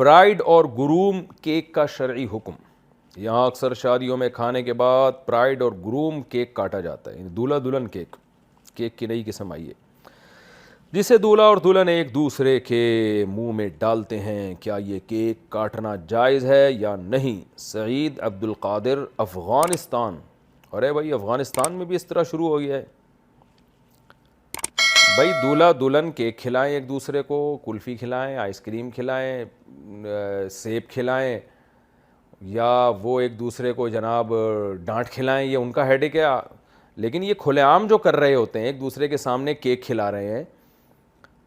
Braid اور groom cake کا شرعی حکم. یہاں اکثر شادیوں میں کھانے کے بعد برائڈ اور گروم کیک کاٹا جاتا ہے, یعنی دولہا دلہن کیک کی نئی قسم آئی ہے جسے دولہا اور دلہن ایک دوسرے کے منہ میں ڈالتے ہیں. کیا یہ کیک کاٹنا جائز ہے یا نہیں؟ سعید عبد القادر, افغانستان. ارے بھائی افغانستان میں بھی اس طرح شروع ہو گیا ہے. بھائی دولہا دلہن کیک کھلائیں ایک دوسرے کو, کلفی کھلائیں, آئس کریم کھلائیں, سیب کھلائیں, یا وہ ایک دوسرے کو جناب ڈانٹ کھلائیں, یہ ان کا ہیڈک ہے. لیکن یہ کھلے عام جو کر رہے ہوتے ہیں, ایک دوسرے کے سامنے کیک کھلا رہے ہیں,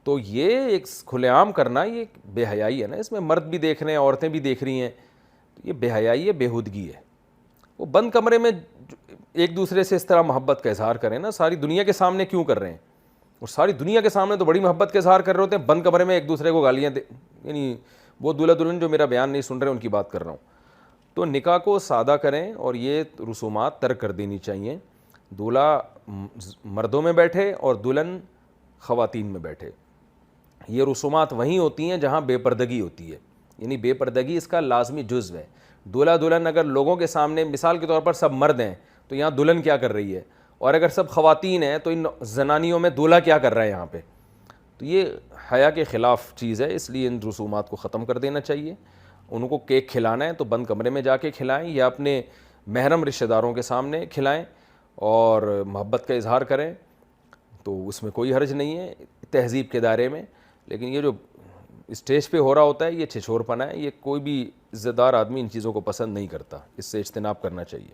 تو یہ ایک کھلے عام کرنا یہ بے حیائی ہے نا. اس میں مرد بھی دیکھ رہے ہیں, عورتیں بھی دیکھ رہی ہیں, یہ بے حیائی ہے, بےہودگی ہے. وہ بند کمرے میں ایک دوسرے سے اس طرح محبت کا اظہار کریں نا, ساری دنیا کے سامنے کیوں کر رہے ہیں؟ اور ساری دنیا کے سامنے تو بڑی محبت کا اظہار کر رہے ہوتے ہیں, بند کمرے میں ایک دوسرے کو گالیاں یعنی وہ دولہا دلہن جو میرا بیان نہیں سن رہے ان کی بات کر رہا ہوں. تو نکاح کو سادہ کریں اور یہ رسومات ترک کر دینی چاہیے. دولہا مردوں میں بیٹھے اور دلہن خواتین میں بیٹھے. یہ رسومات وہیں ہوتی ہیں جہاں بے پردگی ہوتی ہے, یعنی بے پردگی اس کا لازمی جزو ہے. دولہا دلہن اگر لوگوں کے سامنے مثال کے طور پر سب مرد ہیں تو یہاں دلہن کیا کر رہی ہے, اور اگر سب خواتین ہیں تو ان زنانیوں میں دولہا کیا کر رہا ہے یہاں پہ. تو یہ حیا کے خلاف چیز ہے, اس لیے ان رسومات کو ختم کر دینا چاہیے. ان کو کیک کھلانا ہے تو بند کمرے میں جا کے کھلائیں یا اپنے محرم رشتہ داروں کے سامنے کھلائیں اور محبت کا اظہار کریں, تو اس میں کوئی حرج نہیں ہے تہذیب کے دائرے میں. لیکن یہ جو اسٹیج پہ ہو رہا ہوتا ہے یہ چھچور پنا ہے, یہ کوئی بھی عزت دار آدمی ان چیزوں کو پسند نہیں کرتا, اس سے اجتناب کرنا چاہیے.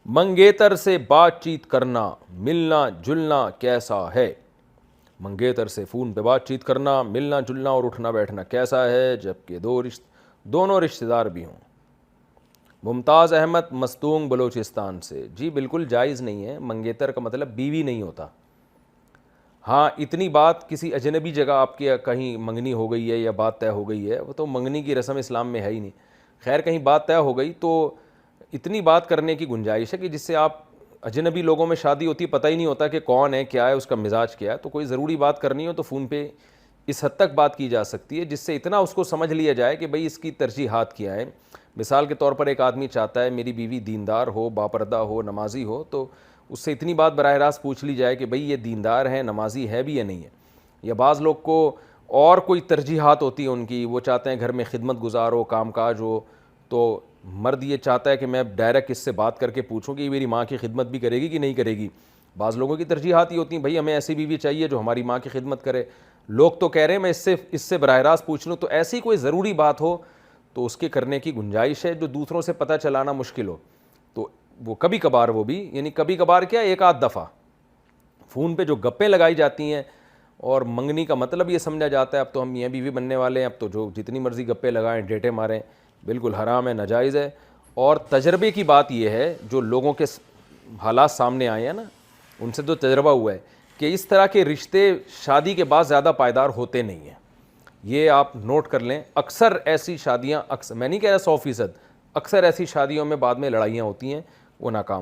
منگیتر سے بات چیت کرنا, ملنا جلنا کیسا ہے؟ منگیتر سے فون پہ بات چیت کرنا, ملنا جلنا اور اٹھنا بیٹھنا کیسا ہے جبکہ دونوں رشتہ دار بھی ہوں؟ ممتاز احمد مستونگ بلوچستان سے. جی بالکل جائز نہیں ہے. منگیتر کا مطلب بیوی نہیں ہوتا. ہاں اتنی بات کسی اجنبی جگہ آپ کی کہیں منگنی ہو گئی ہے یا بات طے ہو گئی ہے, وہ تو منگنی کی رسم اسلام میں ہے ہی نہیں. خیر کہیں بات طے ہو گئی تو اتنی بات کرنے کی گنجائش ہے کہ جس سے آپ اجنبی لوگوں میں شادی ہوتی ہے پتہ ہی نہیں ہوتا کہ کون ہے, کیا ہے, اس کا مزاج کیا ہے. تو کوئی ضروری بات کرنی ہو تو فون پہ اس حد تک بات کی جا سکتی ہے جس سے اتنا اس کو سمجھ لیا جائے کہ بھئی اس کی ترجیحات کیا ہیں. مثال کے طور پر ایک آدمی چاہتا ہے میری بیوی دیندار ہو, باپردہ ہو, نمازی ہو, تو اس سے اتنی بات براہ راست پوچھ لی جائے کہ بھئی یہ دیندار ہے, نمازی ہے بھی یا نہیں ہے. یا بعض لوگ کو اور کوئی ترجیحات ہوتی ہیں ان کی, وہ چاہتے ہیں گھر میں خدمت گزار ہو, کام کاج ہو, تو مرد یہ چاہتا ہے کہ میں ڈائریکٹ اس سے بات کر کے پوچھوں کہ یہ میری ماں کی خدمت بھی کرے گی کہ نہیں کرے گی. بعض لوگوں کی ترجیحات یہ ہوتی ہیں بھئی ہمیں ایسی بیوی چاہیے جو ہماری ماں کی خدمت کرے. لوگ تو کہہ رہے ہیں میں اس سے براہ راست پوچھ لوں. تو ایسی کوئی ضروری بات ہو تو اس کے کرنے کی گنجائش ہے جو دوسروں سے پتہ چلانا مشکل ہو. تو وہ کبھی کبھار, وہ بھی یعنی کبھی کبھار کیا, ایک آدھ دفعہ فون پہ جو گپیں لگائی جاتی ہیں اور منگنی کا مطلب یہ سمجھا جاتا ہے اب تو ہم میاں بیوی بننے والے ہیں, اب تو جو جتنی مرضی گپیں لگائیں, ڈیٹے ماریں, بالکل حرام ہے, ناجائز ہے. اور تجربے کی بات یہ ہے جو لوگوں کے حالات سامنے آئے ہیں نا, ان سے تو تجربہ ہوا ہے کہ اس طرح کے رشتے شادی کے بعد زیادہ پائیدار ہوتے نہیں ہیں. یہ آپ نوٹ کر لیں. اکثر ایسی شادیاں, میں نہیں کہہ رہا 100%, اکثر ایسی شادیوں میں بعد میں لڑائیاں ہوتی ہیں, وہ ناکام